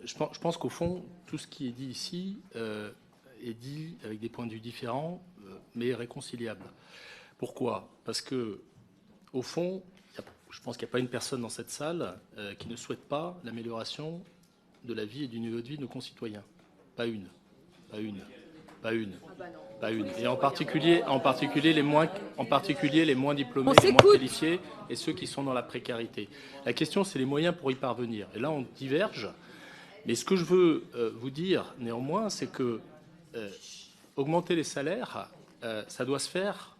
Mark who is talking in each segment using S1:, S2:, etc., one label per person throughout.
S1: je pense qu'au fond, tout ce qui est dit ici est dit avec des points de vue différents, mais réconciliables. Pourquoi? Parce que, au fond, je pense qu'il n'y a pas une personne dans cette salle qui ne souhaite pas l'amélioration de la vie et du niveau de vie de nos concitoyens. Pas une. Pas une. Pas une. Pas une. Et en particulier les moins diplômés, les moins qualifiés et ceux qui sont dans la précarité. La question, c'est les moyens pour y parvenir. Et là, on diverge. Mais ce que je veux vous dire, néanmoins, c'est que augmenter les salaires, ça doit se faire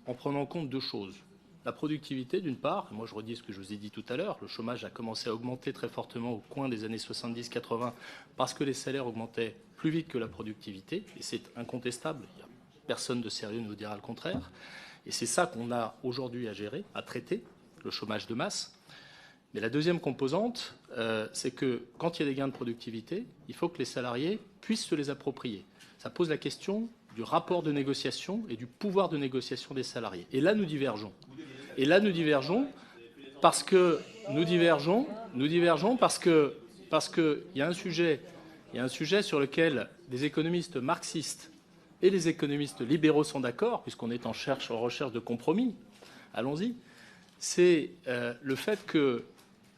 S1: en prenant en compte deux choses. La productivité, d'une part, moi je redis ce que je vous ai dit tout à l'heure, le chômage a commencé à augmenter très fortement au coin des années 70-80 parce que les salaires augmentaient plus vite que la productivité, et c'est incontestable, il n'y a personne de sérieux ne vous dira le contraire, et c'est ça qu'on a aujourd'hui à gérer, à traiter, le chômage de masse. Mais la deuxième composante, c'est que quand il y a des gains de productivité, il faut que les salariés puissent se les approprier. Ça pose la question du rapport de négociation et du pouvoir de négociation des salariés. Et là, nous divergeons. Et là, nous divergeons parce que il y a un sujet sur lequel des économistes marxistes et les économistes libéraux sont d'accord, puisqu'on est en recherche de compromis. Allons-y. C'est le fait que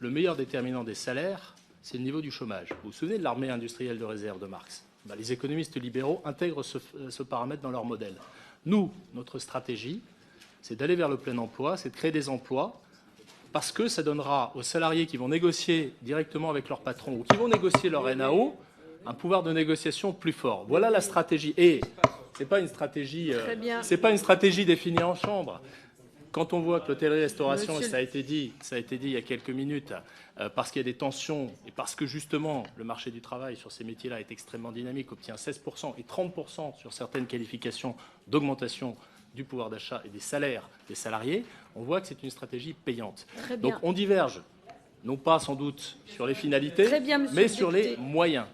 S1: le meilleur déterminant des salaires, c'est le niveau du chômage. Vous vous souvenez de l'armée industrielle de réserve de Marx? Les économistes libéraux intègrent ce paramètre dans leur modèle. Nous, notre stratégie, c'est d'aller vers le plein emploi, c'est de créer des emplois, parce que ça donnera aux salariés qui vont négocier directement avec leur patron ou qui vont négocier leur NAO un pouvoir de négociation plus fort. Voilà la stratégie. Et c'est pas une stratégie définie en chambre. Quand on voit que l'hôtellerie-restauration, ça a été dit il y a quelques minutes, parce qu'il y a des tensions et parce que justement le marché du travail sur ces métiers-là est extrêmement dynamique, obtient 16% et 30% sur certaines qualifications d'augmentation du pouvoir d'achat et des salaires des salariés, on voit que c'est une stratégie payante. Donc on diverge, non pas sans doute sur les finalités, mais sur les moyens.